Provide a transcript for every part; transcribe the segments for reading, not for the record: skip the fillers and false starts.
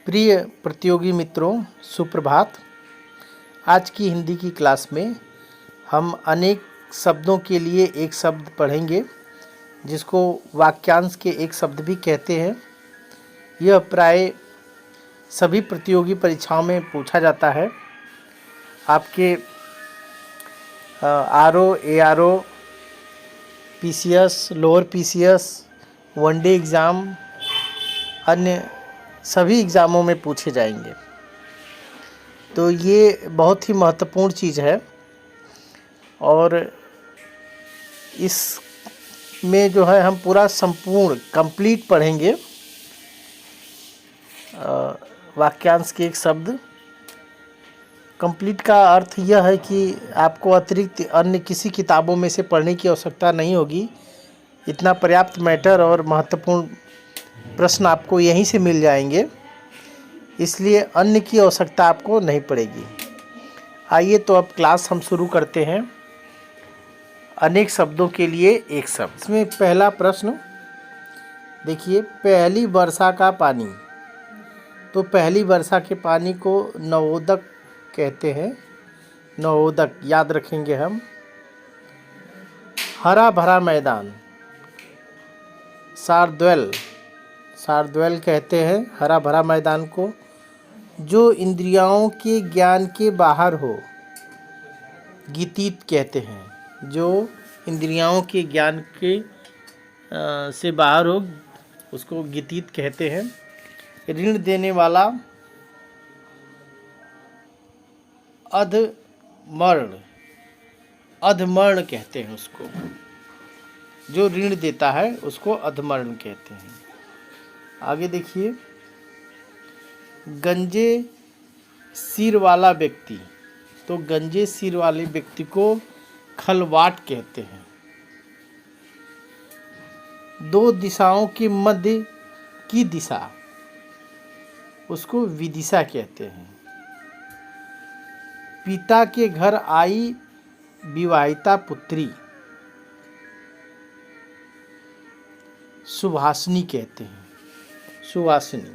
प्रिय प्रतियोगी मित्रों, सुप्रभात। आज की हिंदी की क्लास में हम अनेक शब्दों के लिए एक शब्द पढ़ेंगे जिसको वाक्यांश के एक शब्द भी कहते हैं। यह प्राय सभी प्रतियोगी परीक्षाओं में पूछा जाता है। आपके RO, ARO, PCS, lower PCS, one day exam, अन्य सभी एग्ज़ामों में पूछे जाएंगे। तो ये बहुत ही महत्वपूर्ण चीज़ है और इस में जो है हम पूरा संपूर्ण कंप्लीट पढ़ेंगे। वाक्यांश के एक शब्द कंप्लीट का अर्थ यह है कि आपको अतिरिक्त अन्य किसी किताबों में से पढ़ने की आवश्यकता नहीं होगी। इतना पर्याप्त मैटर और महत्वपूर्ण प्रश्न आपको यहीं से मिल जाएंगे, इसलिए अन्य की आवश्यकता आपको नहीं पड़ेगी। आइए तो अब क्लास हम शुरू करते हैं। अनेक शब्दों के लिए एक शब्द। इसमें पहला प्रश्न देखिए, पहली वर्षा का पानी। तो पहली वर्षा के पानी को नवोदक कहते हैं। नवोदक याद रखेंगे हम। हरा भरा मैदान, शार्दूल। शार्दूल कहते हैं हरा भरा मैदान को। जो इंद्रियों के ज्ञान के बाहर हो, गीतीत कहते हैं। जो इंद्रियों के ज्ञान के से बाहर हो उसको गीतीत कहते हैं। ऋण देने वाला, अधमर्ण। अधमर्ण कहते हैं उसको। जो ऋण देता है उसको अधमर्ण कहते हैं। आगे देखिए, गंजे सिर वाला व्यक्ति। तो गंजे सिर वाले व्यक्ति को खलवाट कहते हैं। दो दिशाओं के मध्य की दिशा, उसको विदिशा कहते हैं। पिता के घर आई विवाहिता पुत्री, सुभाषिनी कहते हैं। सुभाषिनी।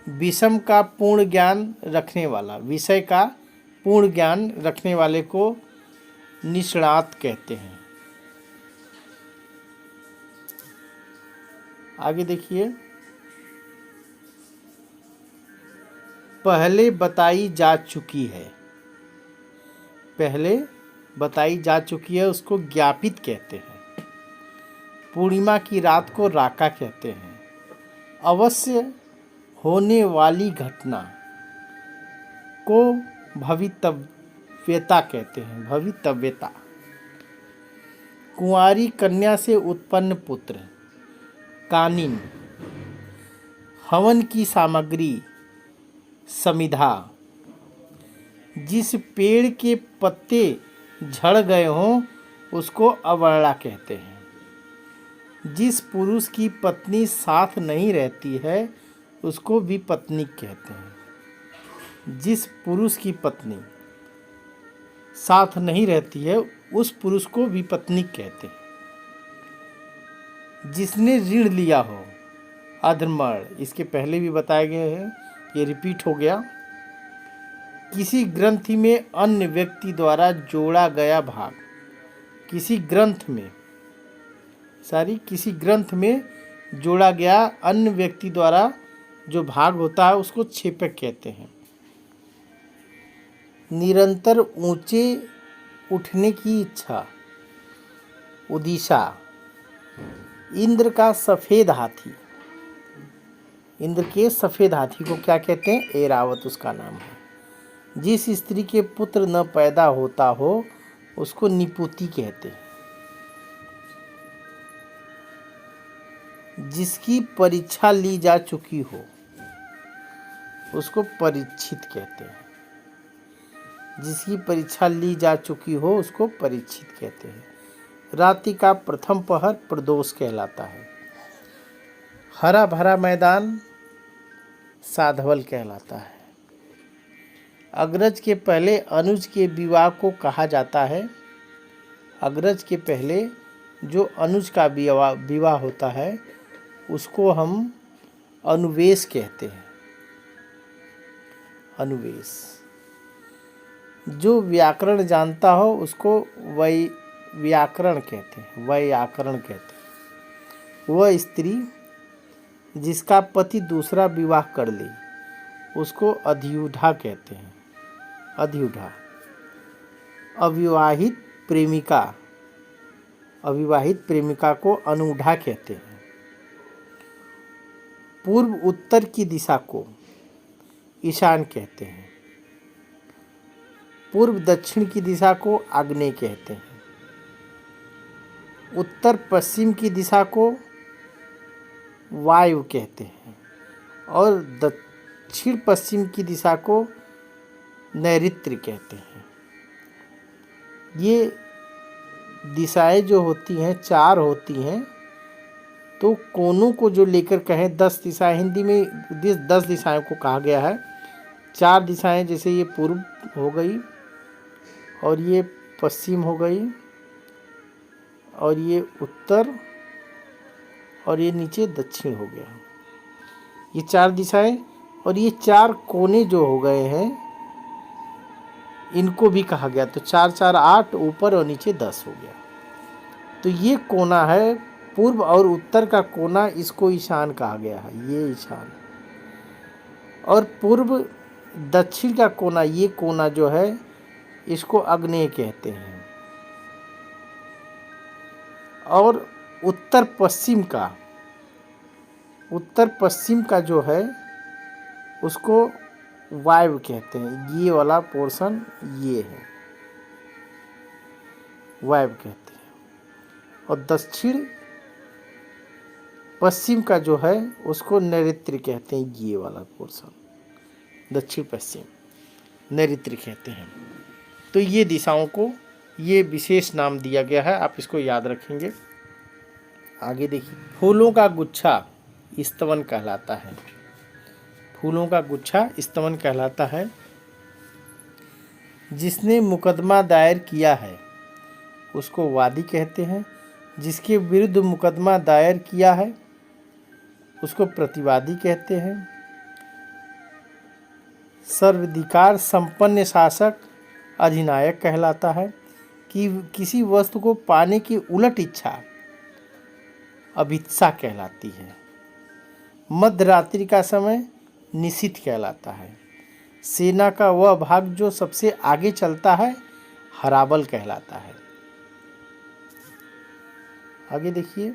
विषम का पूर्ण ज्ञान रखने वाला, विषय का पूर्ण ज्ञान रखने वाले को निष्णात कहते हैं। आगे देखिए, पहले बताई जा चुकी है। पहले बताई जा चुकी है उसको ज्ञापित कहते हैं। पूर्णिमा की रात को राका कहते हैं। अवश्य होने वाली घटना को भवितव्यता कहते हैं। भवितव्यता। कुंवारी कन्या से उत्पन्न पुत्र, कानिन। हवन की सामग्री, समिधा। जिस पेड़ के पत्ते झड़ गए हों उसको अवर्णा कहते हैं। जिस पुरुष की पत्नी साथ नहीं रहती है उसको विपत्नी कहते हैं। जिस पुरुष की पत्नी साथ नहीं रहती है उस पुरुष को विपत्नी कहते हैं। जिसने ऋण लिया हो, अधमर्ण। इसके पहले भी बताए गए हैं, ये रिपीट हो गया। किसी ग्रंथि में अन्य व्यक्ति द्वारा जोड़ा गया भाग। किसी ग्रंथ में, किसी ग्रंथ में जोड़ा गया अन्य व्यक्ति द्वारा जो भाग होता है उसको छेपक कहते हैं। निरंतर ऊंचे उठने की इच्छा, उदिशा। इंद्र का सफ़ेद हाथी। इंद्र के सफ़ेद हाथी को क्या कहते हैं? ऐरावत उसका नाम है। जिस स्त्री के पुत्र न पैदा होता हो उसको निपुति कहते हैं। जिसकी परीक्षा ली जा चुकी हो उसको परीक्षित कहते हैं। जिसकी परीक्षा ली जा चुकी हो उसको परीक्षित कहते हैं। रात्रि का प्रथम पहर प्रदोष कहलाता है। हरा भरा मैदान साधवल कहलाता है। अग्रज के पहले अनुज के विवाह को कहा जाता है। अग्रज के पहले जो अनुज का विवाह होता है उसको हम अनुवेश कहते हैं। अनुवेश। जो व्याकरण जानता हो उसको व्याकरण कहते हैं, व्याकरण कहते हैं। वह स्त्री जिसका पति दूसरा विवाह कर ले उसको अधियूढ़ा कहते हैं। अधियूढ़ा। अविवाहित प्रेमिका को अनुढ़ा कहते हैं। पूर्व उत्तर की दिशा को ईशान कहते हैं। पूर्व दक्षिण की दिशा को आग्नेय कहते हैं। उत्तर पश्चिम की दिशा को वायु कहते हैं और दक्षिण पश्चिम की दिशा को नैऋत्य कहते हैं। ये दिशाएं जो होती हैं 4 होती हैं, तो कोनों को जो लेकर कहें 10 दिशाएं, हिंदी में 10 दिशाओं को कहा गया है। 4 दिशाएं जैसे ये पूर्व हो गई और ये पश्चिम हो गई और ये उत्तर और ये नीचे दक्षिण हो गया। ये 4 दिशाएं और ये 4 कोने जो हो गए हैं इनको भी कहा गया। तो 4 4 8, ऊपर और नीचे 10 हो गया। तो ये कोना है पूर्व और उत्तर का कोना, इसको ईशान कहा गया है। ये ईशान। और पूर्व दक्षिण का कोना, ये कोना जो है इसको आग्नेय कहते हैं। और उत्तर पश्चिम का जो है उसको वायव्य कहते हैं। ये वाला पोर्शन ये है, वायव्य कहते हैं। और दक्षिण पश्चिम का जो है उसको नैऋत्य कहते हैं। ये वाला पोर्शन दक्षिण पश्चिम नैऋत्य कहते हैं। तो ये दिशाओं को ये विशेष नाम दिया गया है, आप इसको याद रखेंगे। आगे देखिए, फूलों का गुच्छा स्तवन कहलाता है। फूलों का गुच्छा स्तवन कहलाता है। जिसने मुकदमा दायर किया है उसको वादी कहते हैं। जिसके विरुद्ध मुकदमा दायर किया है उसको प्रतिवादी कहते हैं। सर्वाधिकार संपन्न शासक अधिनायक कहलाता है। कि किसी वस्तु को पाने की उलट इच्छा अभिप्सा कहलाती है। मध्य रात्रि का समय निशित कहलाता है। सेना का वह भाग जो सबसे आगे चलता है हराबल कहलाता है। आगे देखिए,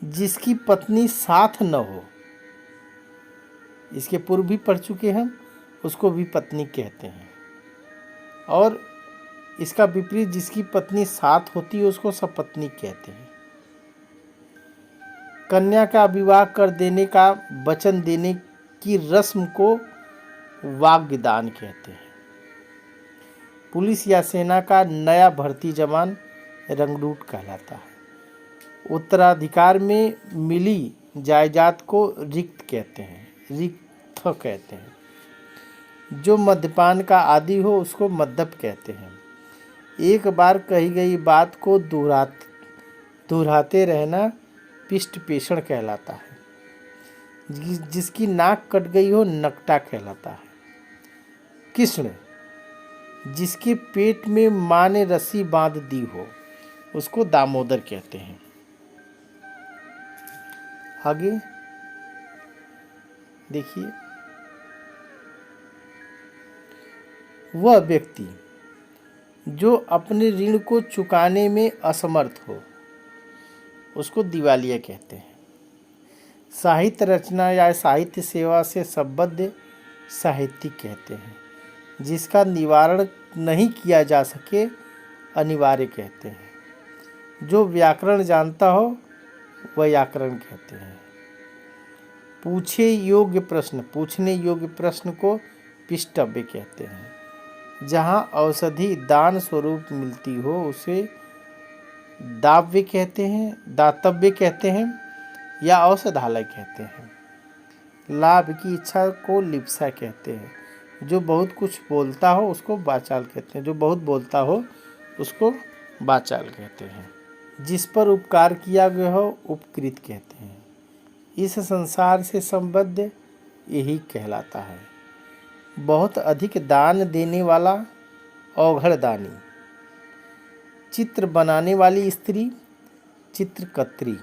जिसकी पत्नी साथ न हो, इसके पूर्व भी पढ़ चुके हैं, उसको भी पत्नी कहते हैं। और इसका विपरीत जिसकी पत्नी साथ होती है उसको सपत्नी कहते हैं। कन्या का विवाह कर देने का वचन देने की रस्म को वाग्दान कहते हैं। पुलिस या सेना का नया भर्ती जवान रंगरूट कहलाता है। उत्तराधिकार में मिली जायदाद को रिक्त कहते हैं। जो मद्यपान का आदी हो उसको मद्यप कहते हैं। एक बार कही गई बात को दोहराते रहना पिष्ट पेषण कहलाता है। जिसकी नाक कट गई हो नकटा कहलाता है। कृष्ण, जिसके पेट में माँ ने रस्सी बांध दी हो उसको दामोदर कहते हैं। आगे देखिए, वह व्यक्ति जो अपने ऋण को चुकाने में असमर्थ हो उसको दिवालिया कहते हैं। साहित्य रचना या साहित्य सेवा से संबद्ध साहित्यिक कहते हैं। जिसका निवारण नहीं किया जा सके अनिवार्य कहते हैं। जो व्याकरण जानता हो वह व्याकरण कहते हैं। पूछने योग्य प्रश्न को पिष्टव्य कहते हैं। जहाँ औषधि दान स्वरूप मिलती हो उसे दाव्य कहते हैं, दातव्य कहते हैं या औषधालय कहते हैं। लाभ की इच्छा को लिप्सा कहते हैं। जो बहुत कुछ बोलता हो उसको वाचाल कहते हैं। जो बहुत बोलता हो उसको वाचाल कहते हैं। जिस पर उपकार किया गया हो उपकृत कहते हैं। इस संसार से संबद्ध यही कहलाता है। बहुत अधिक दान देने वाला औघड़दानी। चित्र बनाने वाली स्त्री चित्रकत्री।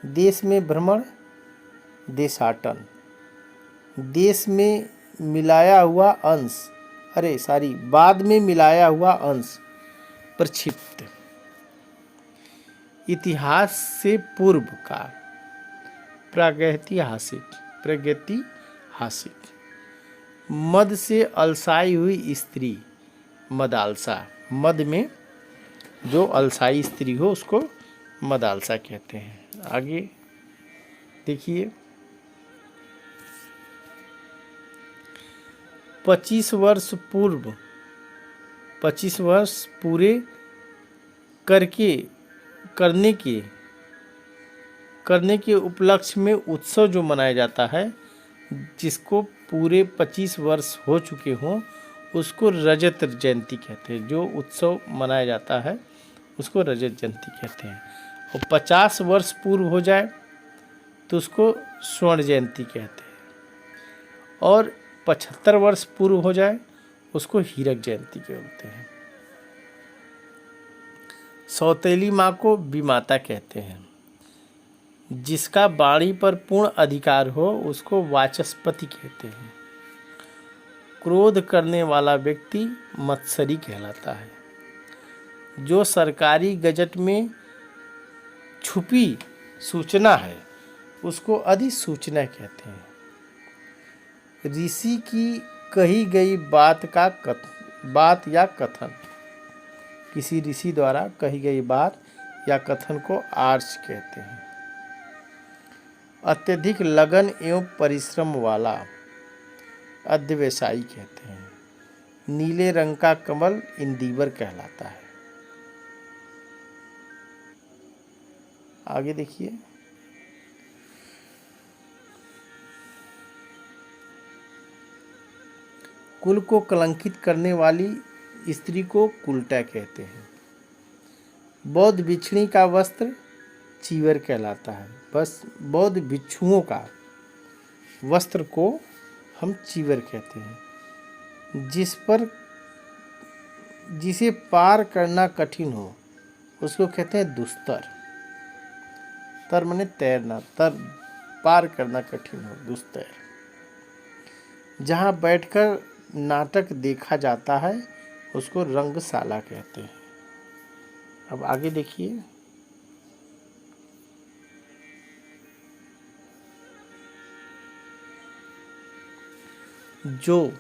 देश में भ्रमण देशाटन। देश में मिलाया हुआ अंश बाद में मिलाया हुआ अंश प्रक्षिप्त। इतिहास से पूर्व का प्रागैतिहासिक। मद से अलसाई हुई स्त्री मदालसा। मद में जो अलसाई स्त्री हो उसको मदालसा कहते हैं। आगे देखिए, 25 वर्ष पूरे करने के उपलक्ष्य में उत्सव जो मनाया जाता है, जिसको पूरे 25 वर्ष हो चुके हों उसको रजत जयंती कहते हैं। जो उत्सव मनाया जाता है उसको रजत जयंती कहते हैं। और 50 वर्ष पूर्व हो जाए तो उसको स्वर्ण जयंती कहते हैं। और 75 वर्ष पूर्व हो जाए उसको हीरक जयंती कहते हैं। सौतेली माँ को विमाता कहते हैं। जिसका वाणी पर पूर्ण अधिकार हो उसको वाचस्पति कहते हैं। क्रोध करने वाला व्यक्ति मत्सरी कहलाता है। जो सरकारी गजट में छुपी सूचना है उसको अधिसूचना कहते हैं। ऋषि की कही गई बात या कथन। किसी ऋषि द्वारा कही गई बात या कथन को आर्ष कहते हैं। अत्यधिक लगन एवं परिश्रम वाला अध्यवसायी कहते हैं। नीले रंग का कमल इंदिवर कहलाता है। आगे देखिए, कुल को कलंकित करने वाली स्त्री को कुलटा कहते हैं। बौद्ध भिक्षुणी का वस्त्र चीवर कहलाता है। बस बौद्ध भिक्षुओं का वस्त्र को हम चीवर कहते हैं। जिसे पार करना कठिन हो उसको कहते हैं दुस्तर। तर माने तैरना, पार करना कठिन हो, दुस्तर। जहाँ बैठकर नाटक देखा जाता है उसको रंगशाला कहते हैं। अब आगे देखिए, जो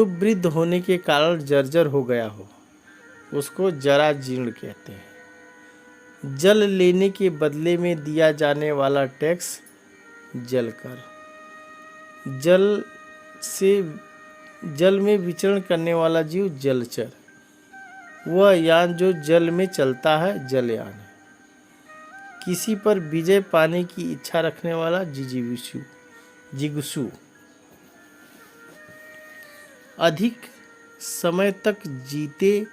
वृद्ध होने के कारण जर्जर हो गया हो उसको जरा जीर्ण कहते हैं। जल लेने के बदले में दिया जाने वाला टैक्स जलकर। जल में विचरण करने वाला जीव जलचर। वह यान जो जल में चलता है जलयान है। किसी पर विजय पाने की इच्छा रखने वाला जिगुसु। अधिक समय तक जीते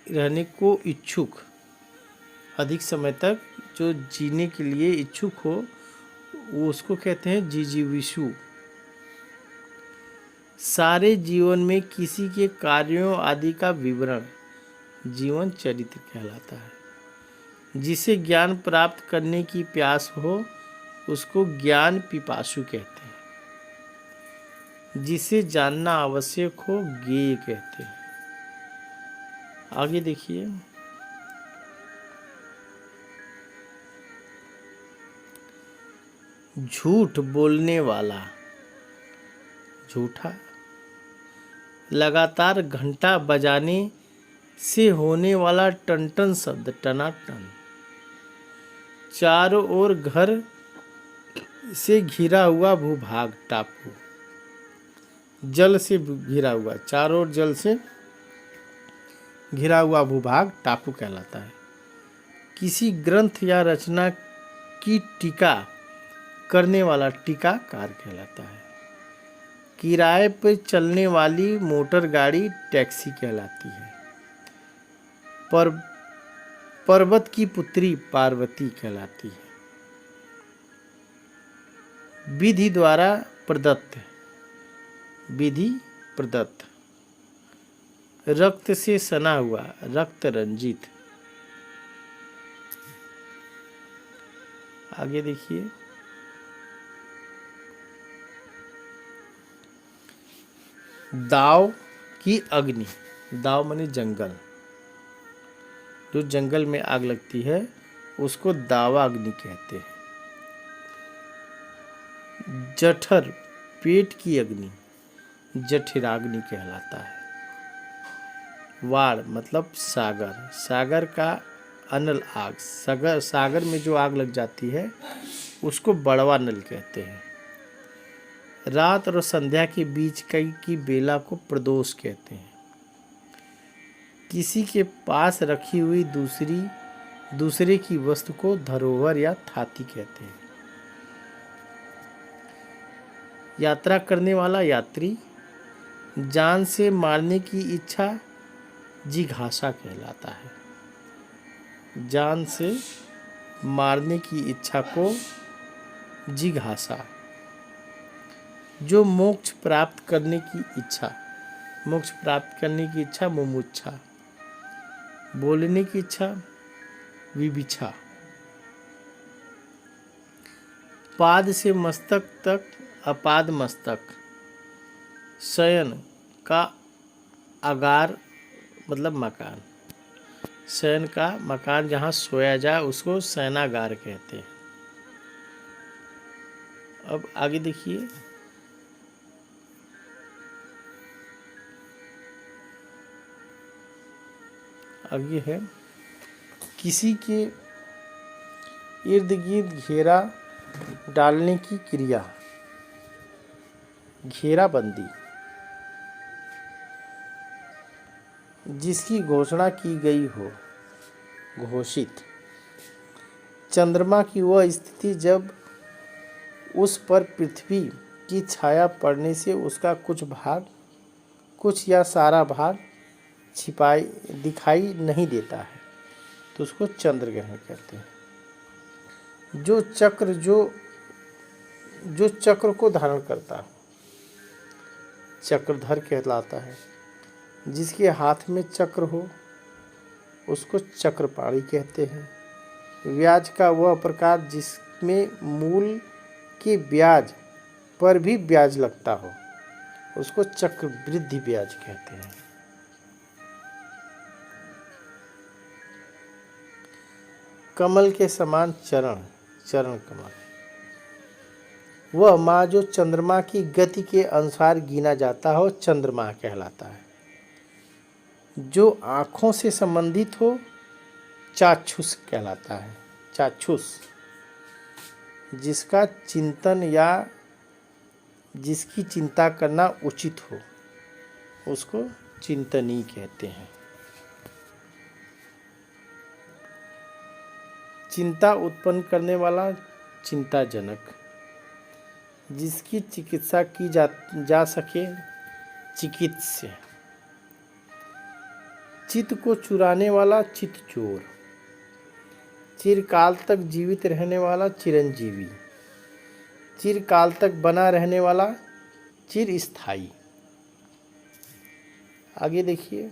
रहने को इच्छुक। अधिक समय तक जो जीने के लिए इच्छुक हो वो उसको कहते हैं जिजीविषु। सारे जीवन में किसी के कार्यों आदि का विवरण जीवन चरित्र कहलाता है। जिसे ज्ञान प्राप्त करने की प्यास हो उसको ज्ञान पिपासु कहते हैं। जिसे जानना आवश्यक हो ज्ञेय कहते हैं। आगे देखिए, झूठ बोलने वाला झूठा। लगातार घंटा बजाने से होने वाला टन शब्द टनाटन। चारों ओर घर से घिरा हुआ भूभाग टापू। जल से घिरा हुआ, चारों ओर जल से घिरा हुआ भूभाग टापू कहलाता है। किसी ग्रंथ या रचना की टीका करने वाला टीकाकार कहलाता है। किराए पर चलने वाली मोटर गाड़ी टैक्सी कहलाती है। पर्वत की पुत्री पार्वती कहलाती है। विधि द्वारा प्रदत्त, विधि प्रदत्त। रक्त से सना हुआ, रक्त रंजित। आगे देखिए, दाव की अग्नि, दाव माने जंगल, जो जंगल में आग लगती है उसको दावा अग्नि कहते हैं। जठर, पेट की अग्नि, जठराग्नि कहलाता है। वाड़ मतलब सागर, सागर का अनल आग, सागर में जो आग लग जाती है उसको बड़वा नल कहते हैं। रात और संध्या के बीच की बेला को प्रदोष कहते हैं। किसी के पास रखी हुई दूसरे की वस्तु को धरोहर या थाती कहते हैं। यात्रा करने वाला यात्री, जान से मारने की इच्छा जिघासा कहलाता है। जान से मारने की इच्छा को जिघासा। जो मोक्ष प्राप्त करने की इच्छा, मोक्ष प्राप्त करने की इच्छा मुमुक्षा। बोलने की इच्छा विविच्छा। पाद से मस्तक तक अपाद मस्तक। शयन का अगार मतलब मकान, शयन का मकान जहाँ सोया जाए उसको शयनागार कहते हैं। अब आगे देखिए, आगे है किसी के इर्द गिर्द घेरा डालने की क्रिया, घेराबंदी। जिसकी घोषणा की गई हो, घोषित। चंद्रमा की वह स्थिति जब उस पर पृथ्वी की छाया पड़ने से उसका कुछ भाग, कुछ या सारा भाग दिखाई नहीं देता है तो उसको चंद्र ग्रहण कहते हैं। जो चक्र को धारण करता है चक्रधर कहलाता है। जिसके हाथ में चक्र हो उसको चक्रपाणी कहते हैं। ब्याज का वह प्रकार जिसमें मूल के ब्याज पर भी ब्याज लगता हो उसको चक्रवृद्धि ब्याज कहते हैं। कमल के समान चरण, चरण कमल। वह माँ जो चंद्रमा की गति के अनुसार गिना जाता हो चंद्रमा कहलाता है। जो आँखों से संबंधित हो चाक्षुष कहलाता है। चाक्षुष। जिसका चिंतन या जिसकी चिंता करना उचित हो उसको चिंतनी कहते हैं। चिंता उत्पन्न करने वाला चिंताजनक। जिसकी चिकित्सा की जा सके चिकित्स्य। चित्त को चुराने वाला चित्त चोर। चिरकाल तक जीवित रहने वाला चिरंजीवी। चिरकाल तक बना रहने वाला चिरस्थायी। आगे देखिए,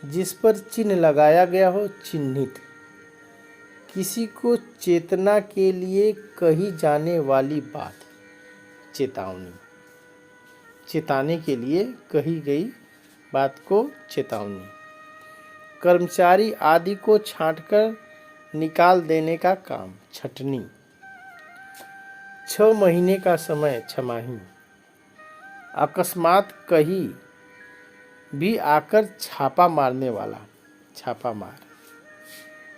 जिस पर चिन्ह लगाया गया हो चिन्हित। किसी को चेतना के लिए कही जाने वाली बात, चेतावनी। चेताने के लिए कही गई बात को चेतावनी। कर्मचारी आदि को छांटकर निकाल देने का काम, छटनी। 6 महीने का समय, छमाही। अकस्मात कहीं भी आकर छापा मारने वाला, छापा मार।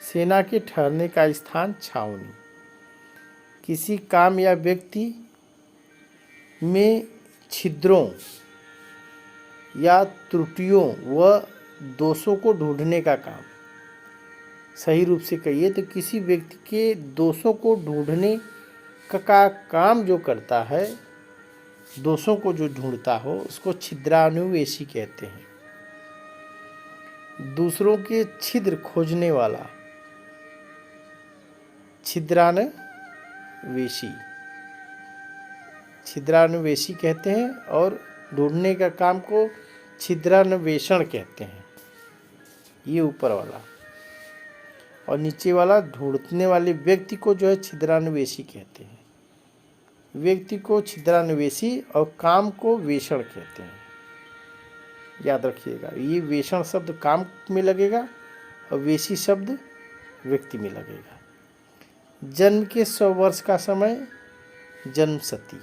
सेना के ठहरने का स्थान, छावनी। किसी काम या व्यक्ति में छिद्रों या त्रुटियों व दोषों को ढूंढने का काम। सही रूप से कहिए तो किसी व्यक्ति के दोषों को ढूंढने का काम जो करता है, दोषों को जो ढूंढता हो उसको छिद्रान्वेषी कहते हैं। दूसरों के छिद्र खोजने वाला, छिद्रान्वेषी, छिद्रान्वेषी कहते हैं। और ढूंढने का काम को छिद्रान्वेषण कहते हैं। ये ऊपर वाला, और नीचे वाला ढूंढने वाले व्यक्ति को जो है छिद्रान्वेषी कहते हैं। व्यक्ति को छिद्रान्वेषी और काम को वेषण कहते हैं। याद रखिएगा, ये वेषण शब्द काम में लगेगा और वेशी शब्द व्यक्ति में लगेगा। जन्म के 100 वर्ष का समय जन्मसती।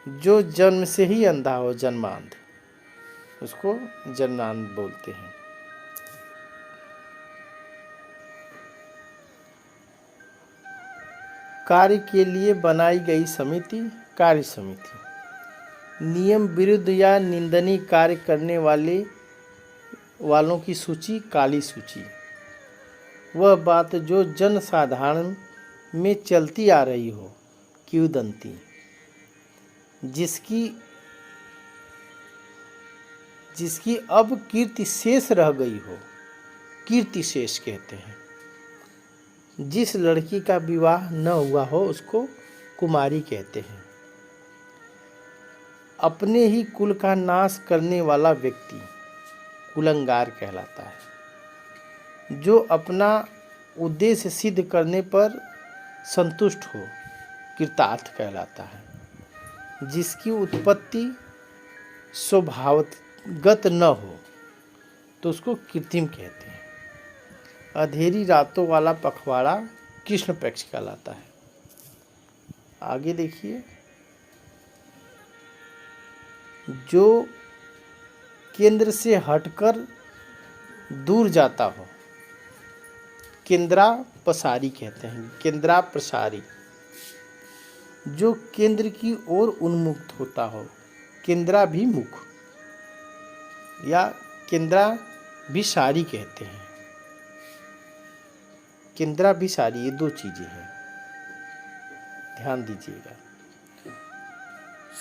जो जन्म से ही अंधा हो, जन्मांध, उसको जन्मांध बोलते हैं। कार्य के लिए बनाई गई समिति, कार्य समिति। नियम विरुद्ध या निंदनीय कार्य करने वालों की सूची, काली सूची। वह बात जो जन साधारण में चलती आ रही हो, किंवदंती, जिसकी अब कीर्ति शेष रह गई हो, कीर्ति शेष कहते हैं। जिस लड़की का विवाह न हुआ हो उसको कुमारी कहते हैं। अपने ही कुल का नाश करने वाला व्यक्ति कुलंगार कहलाता है। जो अपना उद्देश्य सिद्ध करने पर संतुष्ट हो, कृतार्थ कहलाता है। जिसकी उत्पत्ति स्वभावगत न हो तो उसको कृत्रिम कहते हैं। अंधेरी रातों वाला पखवाड़ा कृष्ण पक्ष कहलाता है। आगे देखिए, जो केंद्र से हटकर दूर जाता हो, केंद्रा पसारी कहते हैं, केंद्रा प्रसारी। जो केंद्र की ओर उन्मुक्त होता हो, केंद्राभिमुख या केंद्राभिसारी कहते हैं। केंद्राभिसारी, ये 2 चीजें हैं, ध्यान दीजिएगा।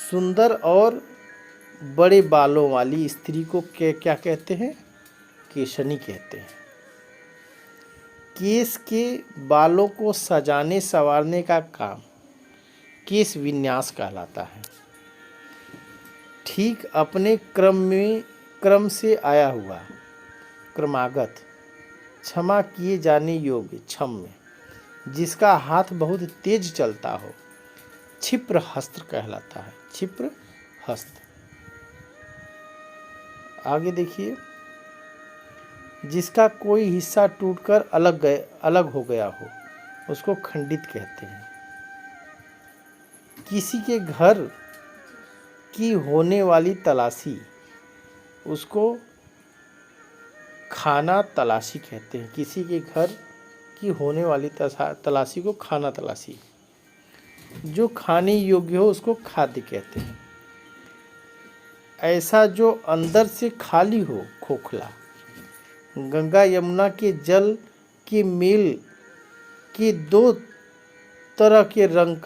सुंदर और बड़े बालों वाली स्त्री को क्या कहते हैं? केशनी कहते हैं। केश के बालों को सजाने संवारने का काम केश विन्यास कहलाता है। ठीक अपने क्रम से आया हुआ, क्रमागत, क्षमा किए जाने योग्य, क्षम्य, जिसका हाथ बहुत तेज चलता हो, क्षिप्र हस्त कहलाता है। क्षिप्र हस्त। आगे देखिए, जिसका कोई हिस्सा टूटकर अलग हो गया हो उसको खंडित कहते हैं। किसी के घर की होने वाली तलाशी, उसको खाना तलाशी कहते हैं। किसी के घर की होने वाली तलाशी को खाना तलाशी। जो खाने योग्य हो उसको खाद्य कहते हैं। ऐसा जो अंदर से खाली हो, खोखला। गंगा यमुना के जल के मेल के 2 तरह के रंग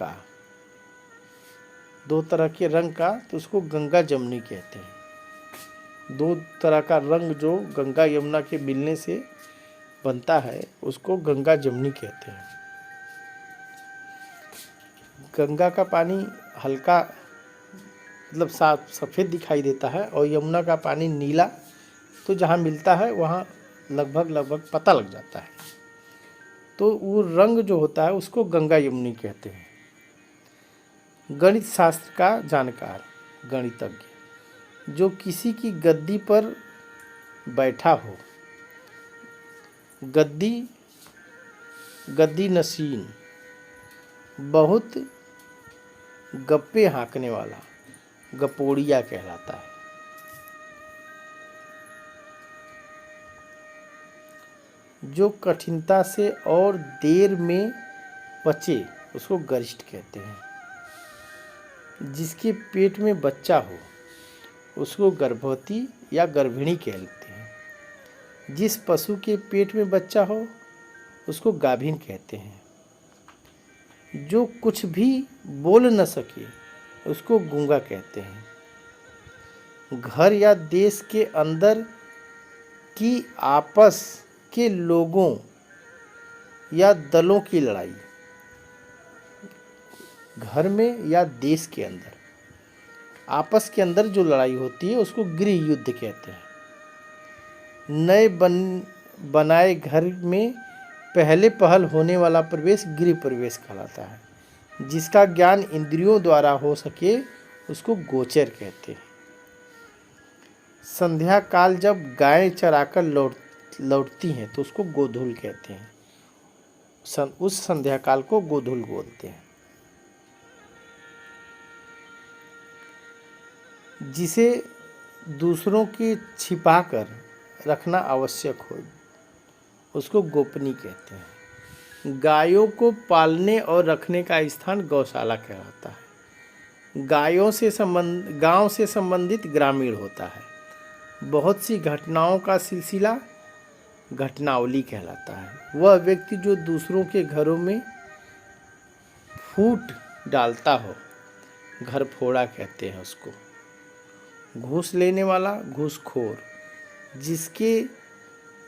का तो उसको गंगा जमुनी कहते हैं। 2 तरह का रंग जो गंगा यमुना के मिलने से बनता है उसको गंगा जमुनी कहते हैं। गंगा का पानी हल्का मतलब साफ सफ़ेद दिखाई देता है और यमुना का पानी नीला, तो जहाँ मिलता है वहाँ लगभग पता लग जाता है। तो वो रंग जो होता है उसको गंगा यमुनी कहते हैं। गणित शास्त्र का जानकार, गणितज्ञ, जो किसी की गद्दी पर बैठा हो, गद्दी नशीन, बहुत गप्पे हाँकने वाला, गपोड़िया कहलाता है। जो कठिनता से और देर में पचे उसको गरिष्ठ कहते हैं। जिसके पेट में बच्चा हो उसको गर्भवती या गर्भिणी कहते हैं। जिस पशु के पेट में बच्चा हो उसको गाभिन कहते हैं। जो कुछ भी बोल न सके उसको गूंगा कहते हैं। घर या देश के अंदर कि आपस के लोगों या दलों की लड़ाई, घर में या देश के अंदर आपस के अंदर जो लड़ाई होती है उसको गृह युद्ध कहते हैं। नए बनाए घर में पहले पहल होने वाला प्रवेश गृह प्रवेश कहलाता है। जिसका ज्ञान इंद्रियों द्वारा हो सके उसको गोचर कहते हैं। संध्या काल जब गायें चराकर लौटती हैं तो उसको गोधूल कहते हैं। उस संध्या काल को गोधूल बोलते हैं। जिसे दूसरों की छिपाकर रखना आवश्यक हो उसको गोपनीय कहते हैं। गायों को पालने और रखने का स्थान गौशाला कहलाता है। गांव से संबंधित ग्रामीण होता है। बहुत सी घटनाओं का सिलसिला घटनावली कहलाता है। वह व्यक्ति जो दूसरों के घरों में फूट डालता हो घर फोड़ा कहते हैं उसको। घूस लेने वाला घूसखोर,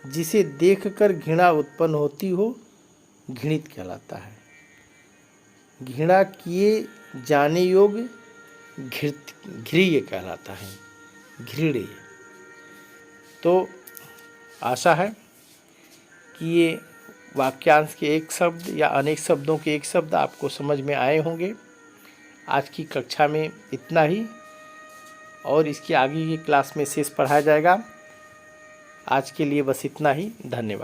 जिसे देखकर घृणा उत्पन्न होती हो घृणित कहलाता है। घृणा किए जाने योग्य घृण्य कहलाता है। घृण्य। तो आशा है कि ये वाक्यांश के एक शब्द या अनेक शब्दों के एक शब्द आपको समझ में आए होंगे। आज की कक्षा में इतना ही, और इसकी आगे की क्लास में शेष पढ़ाया जाएगा। आज के लिए बस इतना ही। धन्यवाद।